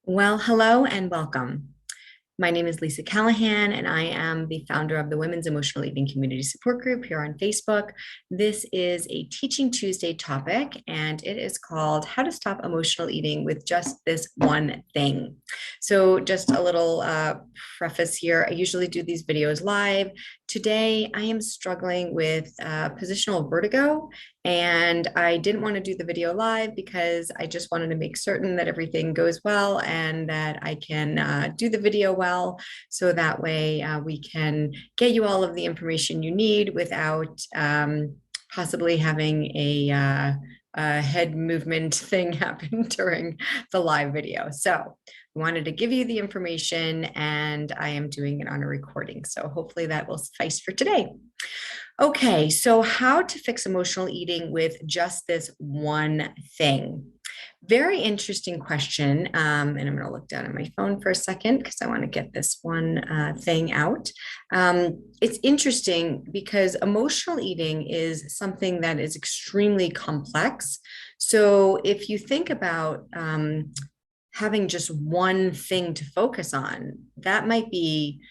Well, hello and welcome. My name is Lisa Callahan, and I am the founder of the Women's Emotional Eating Community Support Group here on Facebook. This is a Teaching Tuesday topic, and it is called How to Stop Emotional Eating with Just This One Thing. So, just a little preface here. I usually do these videos live. Today, I am struggling with positional vertigo, and I didn't want to do the video live because I just wanted to make certain that everything goes well and that I can do the video well. So that way we can get you all of the information you need without possibly having a head movement thing happen during the live video. So I wanted to give you the information and I am doing it on a recording. So hopefully that will suffice for today. Okay, so how to fix emotional eating with just this one thing? Very interesting question. And I'm going to look down at my phone for a second because I want to get this one thing out. It's interesting because emotional eating is something that is extremely complex. So if you think about having just one thing to focus on, that might be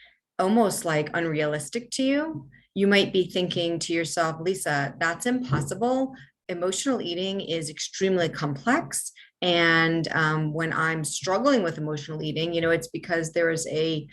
almost like unrealistic to you. You might be thinking to yourself, Lisa, that's impossible. Emotional eating is extremely complex. And when I'm struggling with emotional eating, it's because there is a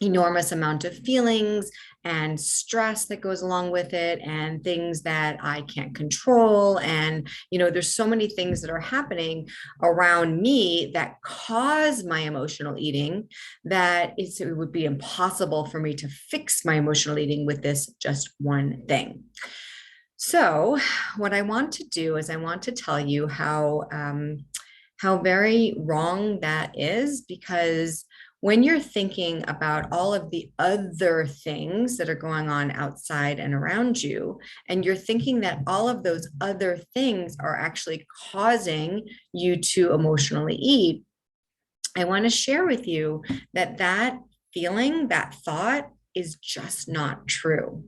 enormous amount of feelings and stress that goes along with it and things that I can't control. And, there's so many things that are happening around me that cause my emotional eating that it would be impossible for me to fix my emotional eating with this just one thing. So, what I want to do is I want to tell you how very wrong that is, because when you're thinking about all of the other things that are going on outside and around you, and you're thinking that all of those other things are actually causing you to emotionally eat, I want to share with you that that feeling, that thought is just not true.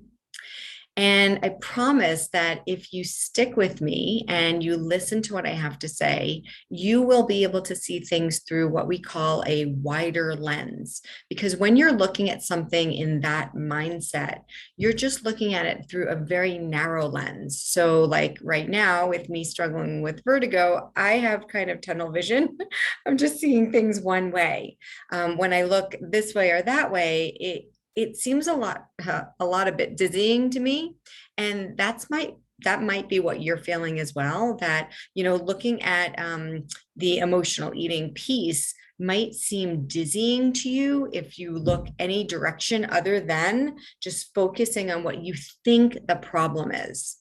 And I promise that if you stick with me and you listen to what I have to say, you will be able to see things through what we call a wider lens. Because when you're looking at something in that mindset, you're just looking at it through a very narrow lens. So, like right now, with me struggling with vertigo, I have kind of tunnel vision. I'm just seeing things one way. When I look this way or that way, it seems a bit dizzying to me, and that might be what you're feeling as well. That looking at the emotional eating piece might seem dizzying to you if you look any direction other than just focusing on what you think the problem is.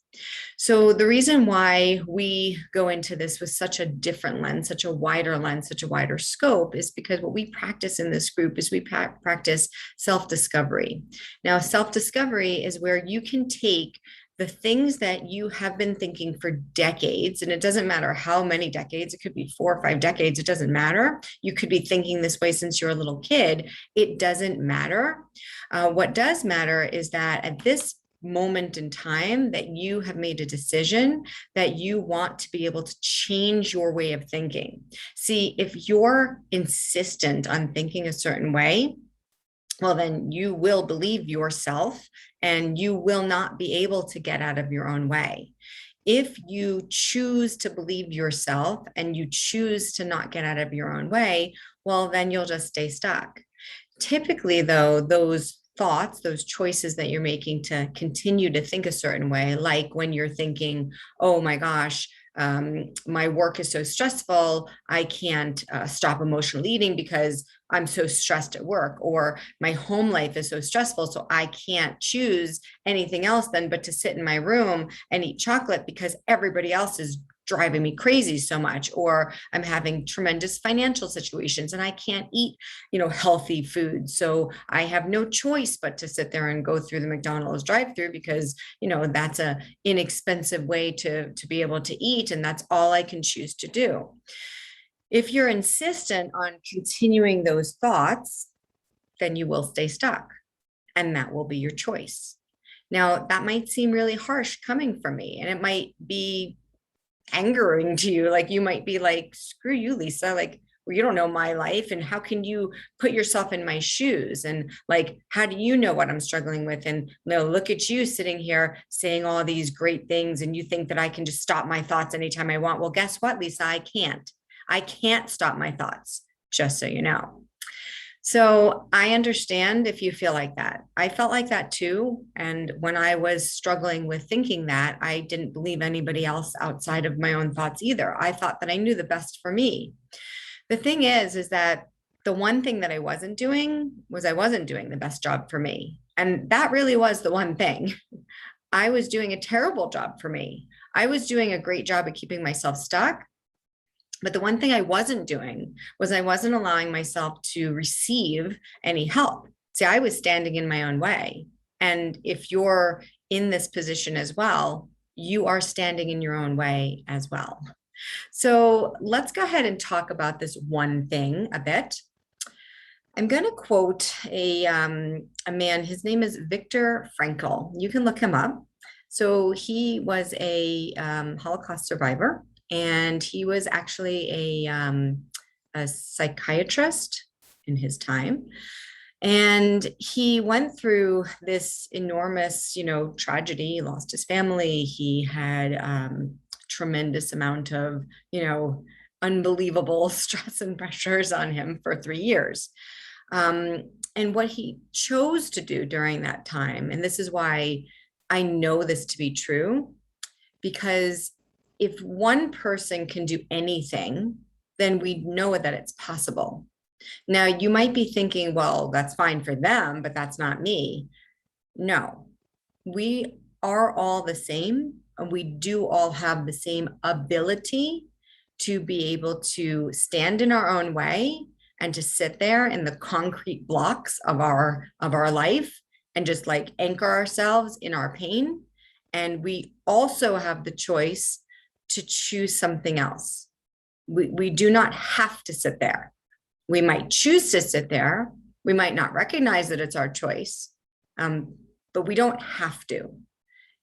So the reason why we go into this with such a different lens, such a wider lens, such a wider scope is because what we practice in this group is we practice self-discovery. Now, self-discovery is where you can take the things that you have been thinking for decades, and it doesn't matter how many decades, it could be 4 or 5 decades, it doesn't matter. You could be thinking this way since you're a little kid. It doesn't matter. What does matter is that at this moment in time that you have made a decision that you want to be able to change your way of thinking. See, if you're insistent on thinking a certain way, well, then you will believe yourself and you will not be able to get out of your own way. If you choose to believe yourself and you choose to not get out of your own way, well, then you'll just stay stuck. Typically, though, those thoughts, those choices that you're making to continue to think a certain way, like when you're thinking, oh my gosh, my work is so stressful, I can't stop emotional eating because I'm so stressed at work, or my home life is so stressful, so I can't choose anything else than but to sit in my room and eat chocolate because everybody else is driving me crazy so much, or I'm having tremendous financial situations and I can't eat healthy food, so I have no choice but to sit there and go through the McDonald's drive-through because that's a inexpensive way to be able to eat, and that's all I can choose to do. If you're insistent on continuing those thoughts, then you will stay stuck, and that will be your choice. Now, that might seem really harsh coming from me, and it might be angering to you. Like, you might be like, screw you, Lisa. Like, well, you don't know my life. And how can you put yourself in my shoes? And like, how do you know what I'm struggling with? And look at you sitting here saying all these great things. And you think that I can just stop my thoughts anytime I want. Well, guess what, Lisa? I can't. I can't stop my thoughts, just so you know. So I understand if you feel like that. I felt like that too. And when I was struggling with thinking that, I didn't believe anybody else outside of my own thoughts either. I thought that I knew the best for me. The thing is that the one thing that I wasn't doing was I wasn't doing the best job for me. And that really was the one thing. I was doing a terrible job for me. I was doing a great job at keeping myself stuck. But the one thing I wasn't doing was I wasn't allowing myself to receive any help. See, I was standing in my own way. And if you're in this position as well, you are standing in your own way as well. So let's go ahead and talk about this one thing a bit. I'm going to quote a man. His name is Viktor Frankl. You can look him up. So he was a Holocaust survivor, and he was actually a psychiatrist in his time. And he went through this enormous, tragedy. He lost his family. He had tremendous amount of, unbelievable stress and pressures on him for 3 years. And what he chose to do during that time, and this is why I know this to be true, because if one person can do anything, then we know that it's possible. Now, you might be thinking, well, that's fine for them, but that's not me. No, we are all the same, and we do all have the same ability to be able to stand in our own way and to sit there in the concrete blocks of our life and just like anchor ourselves in our pain. And we also have the choice to choose something else. We do not have to sit there. We might choose to sit there. We might not recognize that it's our choice, but we don't have to.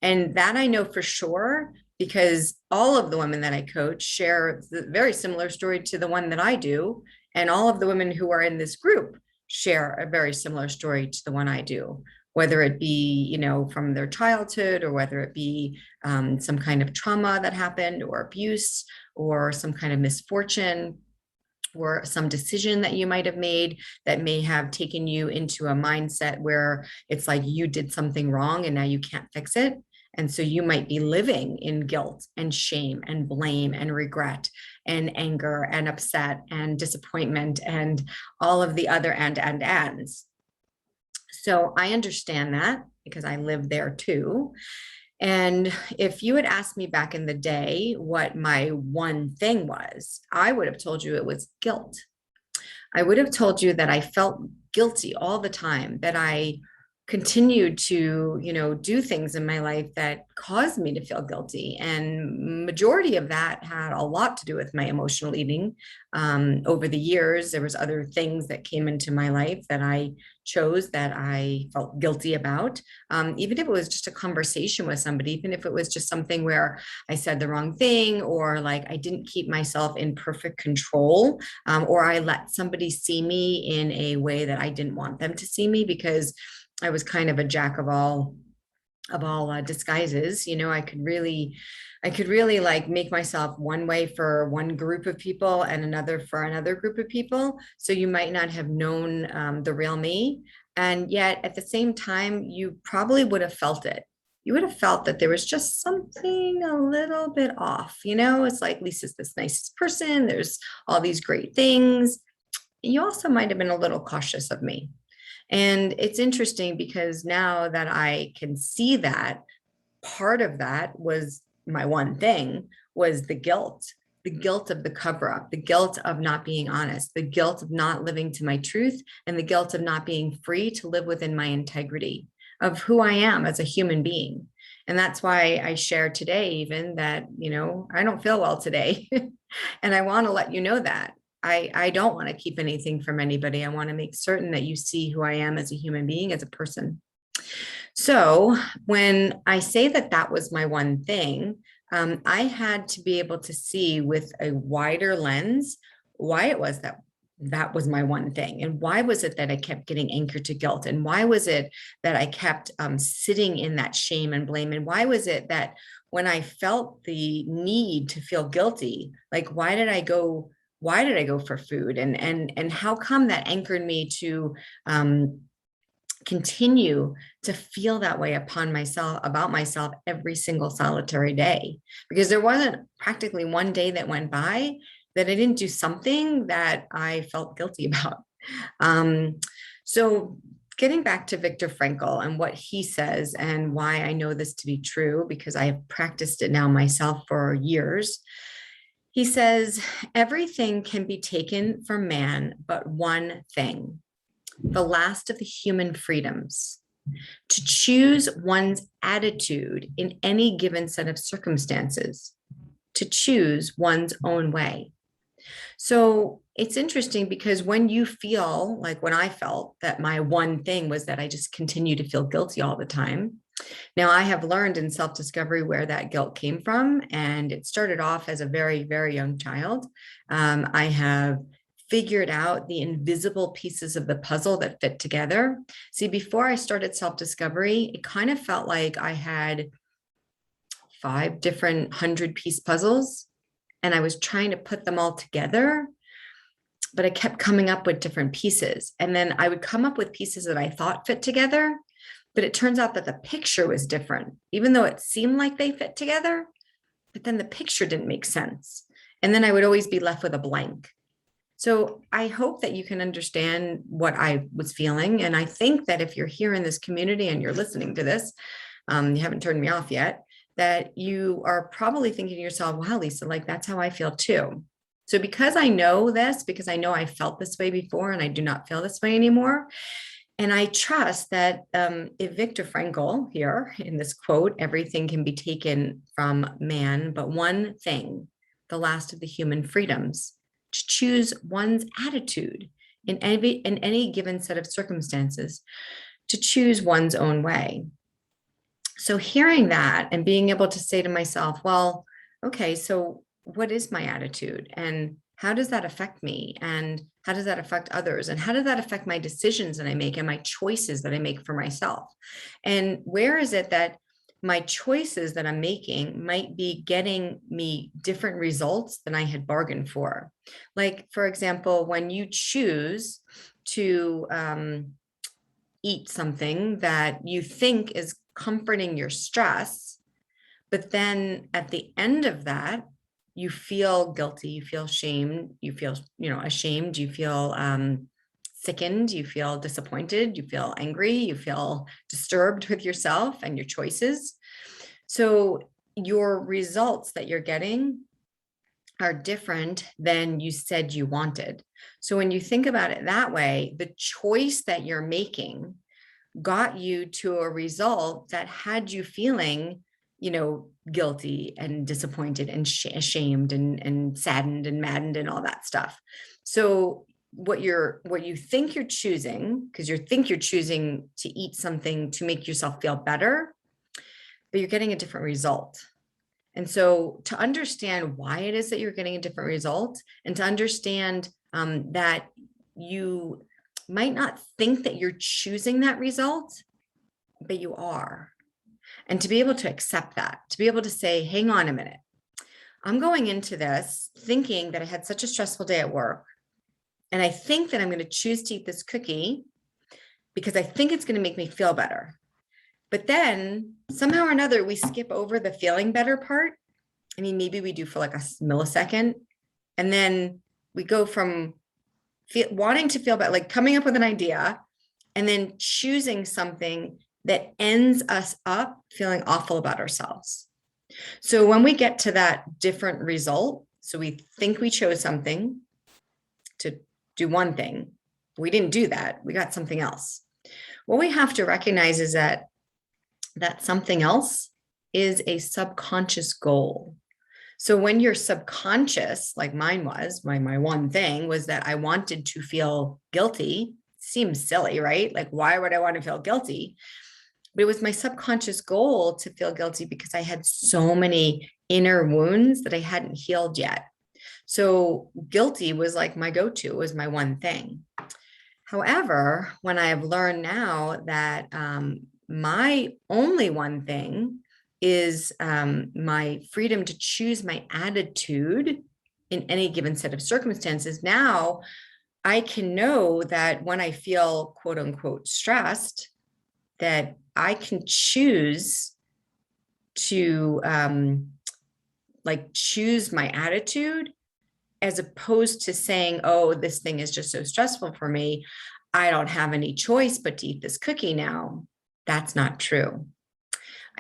And that I know for sure, because all of the women that I coach share a very similar story to the one that I do. And all of the women who are in this group share a very similar story to the one I do, whether it be, from their childhood, or whether it be some kind of trauma that happened, or abuse, or some kind of misfortune, or some decision that you might have made that may have taken you into a mindset where it's like you did something wrong and now you can't fix it. And so you might be living in guilt and shame and blame and regret and anger and upset and disappointment and all of the other ands. So I understand that because I lived there too. And if you had asked me back in the day what my one thing was, I would have told you it was guilt. I would have told you that I felt guilty all the time, that I continued to, do things in my life that caused me to feel guilty. And majority of that had a lot to do with my emotional eating. Over the years, there was other things that came into my life that I chose that I felt guilty about. Even if it was just a conversation with somebody, even if it was just something where I said the wrong thing, or like I didn't keep myself in perfect control, or I let somebody see me in a way that I didn't want them to see me, because I was kind of a jack of all disguises. I could really like make myself one way for one group of people and another for another group of people. So you might not have known the real me. And yet at the same time, you probably would have felt it. You would have felt that there was just something a little bit off. It's like, Lisa's this nicest person. There's all these great things. You also might have been a little cautious of me. And it's interesting because now that I can see that, part of that was my one thing was the guilt of the cover up, the guilt of not being honest, the guilt of not living to my truth, and the guilt of not being free to live within my integrity of who I am as a human being. And that's why I share today, even that, I don't feel well today. And I want to let you know that. I don't want to keep anything from anybody. I want to make certain that you see who I am as a human being, as a person. So when I say that that was my one thing, I had to be able to see with a wider lens why it was that that was my one thing. And why was it that I kept getting anchored to guilt? And why was it that I kept sitting in that shame and blame? And why was it that when I felt the need to feel guilty, like why did I go for food? And how come that anchored me to continue to feel that way upon myself, about myself, every single solitary day? Because there wasn't practically one day that went by that I didn't do something that I felt guilty about. Um, so getting back to Viktor Frankl and what he says, and why I know this to be true, because I have practiced it now myself for years. He says, everything can be taken from man, but one thing, the last of the human freedoms, to choose one's attitude in any given set of circumstances, to choose one's own way. So it's interesting because when you feel like when I felt that my one thing was that I just continue to feel guilty all the time. Now, I have learned in self-discovery where that guilt came from, and it started off as a very, very young child. I have figured out the invisible pieces of the puzzle that fit together. See, before I started self-discovery, it kind of felt like I had 5 different 100-piece puzzles, and I was trying to put them all together, but I kept coming up with different pieces. And then I would come up with pieces that I thought fit together, but it turns out that the picture was different, even though it seemed like they fit together, but then the picture didn't make sense. And then I would always be left with a blank. So I hope that you can understand what I was feeling. And I think that if you're here in this community and you're listening to this, you haven't turned me off yet, that you are probably thinking to yourself, wow, Lisa, like that's how I feel too. So because I know this, because I know I felt this way before and I do not feel this way anymore, and I trust that if Viktor Frankl here in this quote, everything can be taken from man, but one thing, the last of the human freedoms, to choose one's attitude in any given set of circumstances, to choose one's own way. So hearing that and being able to say to myself, well, okay, so what is my attitude? And how does that affect me? And how does that affect others? And how does that affect my decisions that I make and my choices that I make for myself? And where is it that my choices that I'm making might be getting me different results than I had bargained for? Like, for example, when you choose to eat something that you think is comforting your stress, but then at the end of that, you feel guilty, you feel shame, you feel, ashamed, you feel sickened, you feel disappointed, you feel angry, you feel disturbed with yourself and your choices. So your results that you're getting are different than you said you wanted. So when you think about it that way, the choice that you're making got you to a result that had you feeling guilty and disappointed and ashamed and saddened and maddened and all that stuff. So what you think you're choosing, because you think you're choosing to eat something to make yourself feel better, but you're getting a different result. And so to understand why it is that you're getting a different result, and to understand that you might not think that you're choosing that result, but you are. And to be able to accept that, to be able to say, hang on a minute, I'm going into this thinking that I had such a stressful day at work. And I think that I'm going to choose to eat this cookie because I think it's going to make me feel better. But then somehow or another, we skip over the feeling better part. I mean, maybe we do for like a millisecond. And then we go from wanting to feel better, like coming up with an idea, and then choosing something that ends us up feeling awful about ourselves. So when we get to that different result, so we think we chose something to do one thing, we didn't do that, we got something else. What we have to recognize is that something else is a subconscious goal. So when you're subconscious, like mine was, my one thing was that I wanted to feel guilty. Seems silly, right? Like, why would I want to feel guilty? But it was my subconscious goal to feel guilty because I had so many inner wounds that I hadn't healed yet. So guilty was like my go-to, was my one thing. However, when I have learned now that my only one thing is my freedom to choose my attitude in any given set of circumstances, now I can know that when I feel quote unquote stressed, that I can choose to choose my attitude, as opposed to saying, oh, this thing is just so stressful for me, I don't have any choice but to eat this cookie now. That's not true.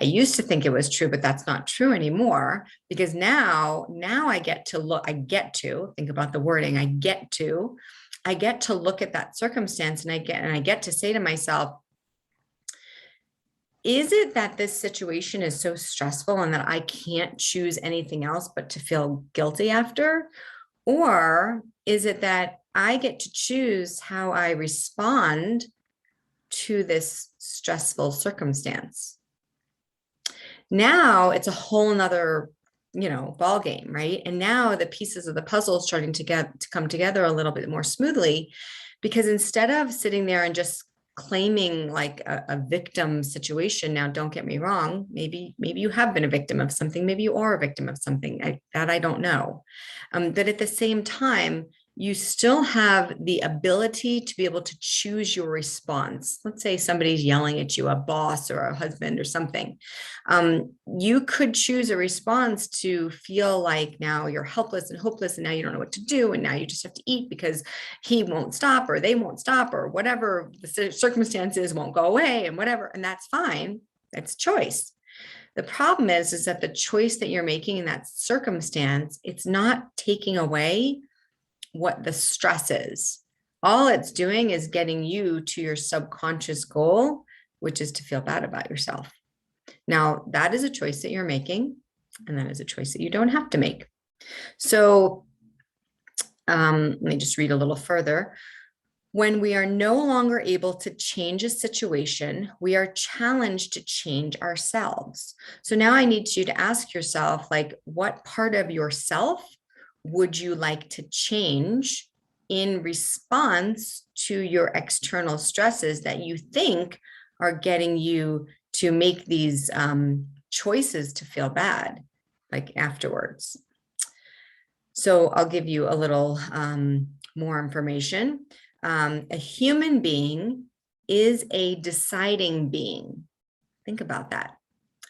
I used to think it was true, but that's not true anymore, because now I get to think about the wording. I get to look at that circumstance, and I get to say to myself, is it that this situation is so stressful and that I can't choose anything else but to feel guilty after? Or is it that I get to choose how I respond to this stressful circumstance? Now it's a whole nother, ball game, right? And now the pieces of the puzzle are starting to come together a little bit more smoothly, because instead of sitting there and just claiming like a victim situation. Now, don't get me wrong. Maybe you have been a victim of something. Maybe you are a victim of something that I don't know. But at the same time, you still have the ability to be able to choose your response. Let's say somebody's yelling at you, a boss or a husband or something. You could choose a response to feel like now you're helpless and hopeless, and now you don't know what to do, and now you just have to eat because he won't stop, or they won't stop, or whatever the circumstances won't go away, and whatever, and that's fine. That's choice. The problem is that the choice that you're making in that circumstance, it's not taking away what the stress is. All it's doing is getting you to your subconscious goal, which is to feel bad about yourself. Now, that is a choice that you're making, and that is a choice that you don't have to make. So let me just read a little further. When we are no longer able to change a situation, we are challenged to change ourselves. So now I need you to ask yourself, like, what part of yourself would you like to change in response to your external stresses that you think are getting you to make these choices to feel bad, like afterwards? So I'll give you a little more information. A human being is a deciding being. Think about that.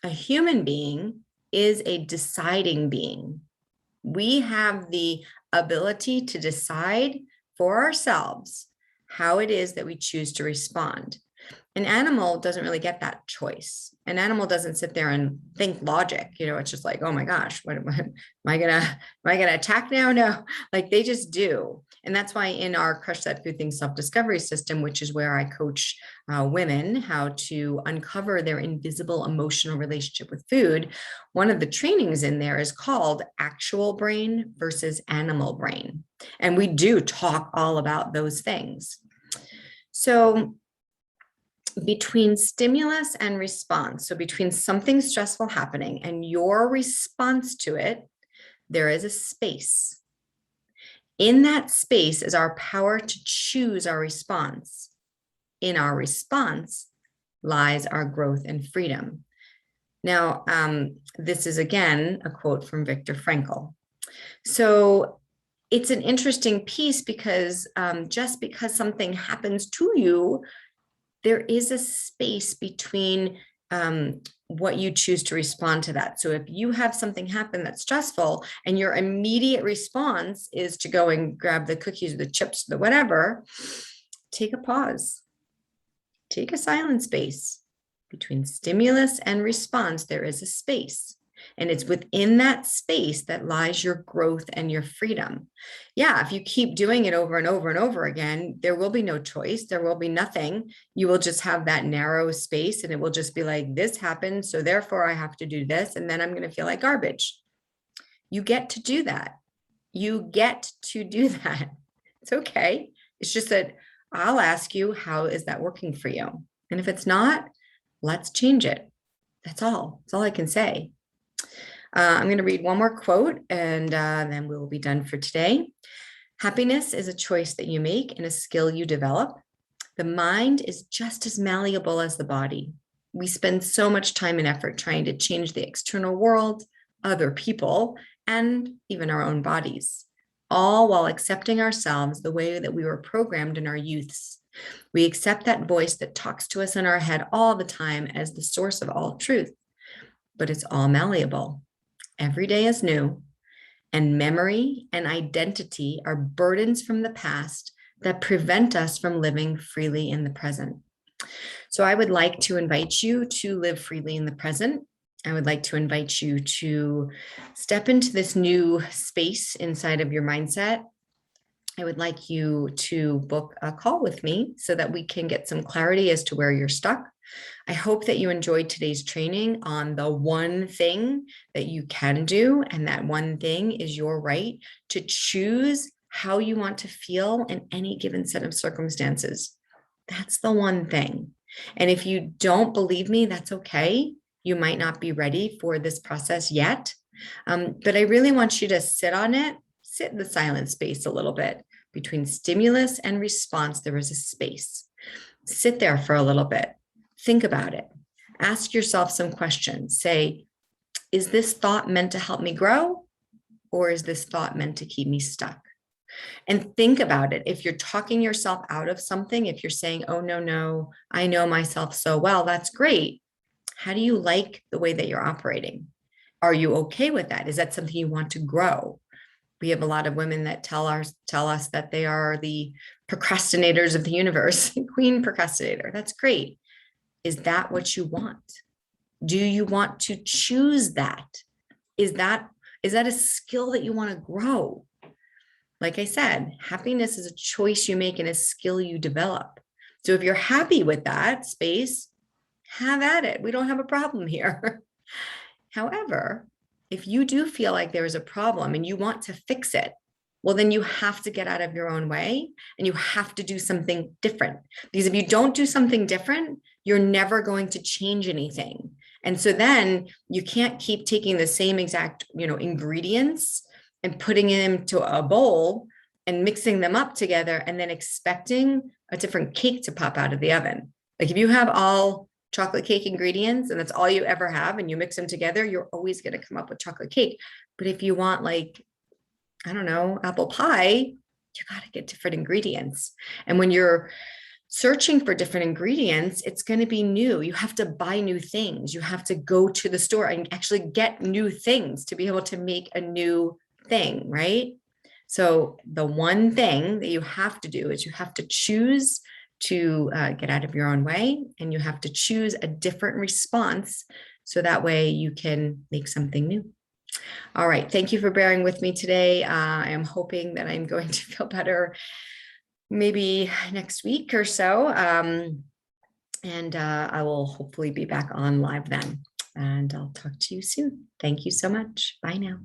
A human being is a deciding being. We have the ability to decide for ourselves how it is that we choose to respond. An animal doesn't really get that choice. An animal doesn't sit there and think logic. It's just like, oh my gosh, am I gonna attack now? No, like they just do. And that's why in our Crush That Food Thing self-discovery system, which is where I coach women how to uncover their invisible emotional relationship with food, one of the trainings in there is called actual brain versus animal brain. And we do talk all about those things. So between stimulus and response, so between something stressful happening and your response to it, there is a space. In that space is our power to choose our response. In our response lies our growth and freedom. Now, this is again a quote from Viktor Frankl. So it's an interesting piece because just because something happens to you, there is a space between what you choose to respond to that. So if you have something happen that's stressful and your immediate response is to go and grab the cookies or the chips, the whatever, take a pause, take a silent space. Between stimulus and response, there is a space. And it's within that space that lies your growth and your freedom. Yeah, if you keep doing it over and over and over again, there will be no choice. There will be nothing. You will just have that narrow space, and it will just be like, this happened, so therefore I have to do this, and then I'm going to feel like garbage. You get to do that. You get to do that. It's okay. It's just that I'll ask you, how is that working for you? And if it's not, let's change it. That's all. That's all I can say. I'm going to read one more quote and then we'll be done for today. Happiness is a choice that you make and a skill you develop. The mind is just as malleable as the body. We spend so much time and effort trying to change the external world, other people, and even our own bodies, all while accepting ourselves the way that we were programmed in our youths. We accept that voice that talks to us in our head all the time as the source of all truth, but it's all malleable. Every day is new, and memory and identity are burdens from the past that prevent us from living freely in the present. So I would like to invite you to live freely in the present. I would like to invite you to step into this new space inside of your mindset. I would like you to book a call with me so that we can get some clarity as to where you're stuck. I hope that you enjoyed today's training on the one thing that you can do. And that one thing is your right to choose how you want to feel in any given set of circumstances. That's the one thing. And if you don't believe me, that's okay. You might not be ready for this process yet. But I really want you to sit on it, sit in the silent space a little bit. Between stimulus and response, there is a space. Sit there for a little bit. Think about it. Ask yourself some questions. Say, is this thought meant to help me grow? Or is this thought meant to keep me stuck? And think about it. If you're talking yourself out of something, if you're saying, oh, no, I know myself so well, that's great. How do you like the way that you're operating? Are you okay with that? Is that something you want to grow? We have a lot of women that tell us that they are the procrastinators of the universe, queen procrastinator. That's great. Is that what you want? Do you want to choose that? Is that a skill that you want to grow? Like I said, happiness is a choice you make and a skill you develop. So if you're happy with that space, have at it. We don't have a problem here. However, if you do feel like there is a problem and you want to fix it, well, then you have to get out of your own way and you have to do something different. Because if you don't do something different, you're never going to change anything. And so then you can't keep taking the same exact, ingredients and putting them into a bowl and mixing them up together and then expecting a different cake to pop out of the oven. Like if you have all chocolate cake ingredients and that's all you ever have and you mix them together, you're always going to come up with chocolate cake. But if you want apple pie, you got to get different ingredients. And when you're searching for different ingredients, it's going to be new. You have to buy new things. You have to go to the store and actually get new things to be able to make a new thing, right? So the one thing that you have to do is you have to choose to get out of your own way, and you have to choose a different response so that way you can make something new. All right. Thank you for bearing with me today. I am hoping that I'm going to feel better maybe next week or so. And I will hopefully be back on live then. And I'll talk to you soon. Thank you so much. Bye now.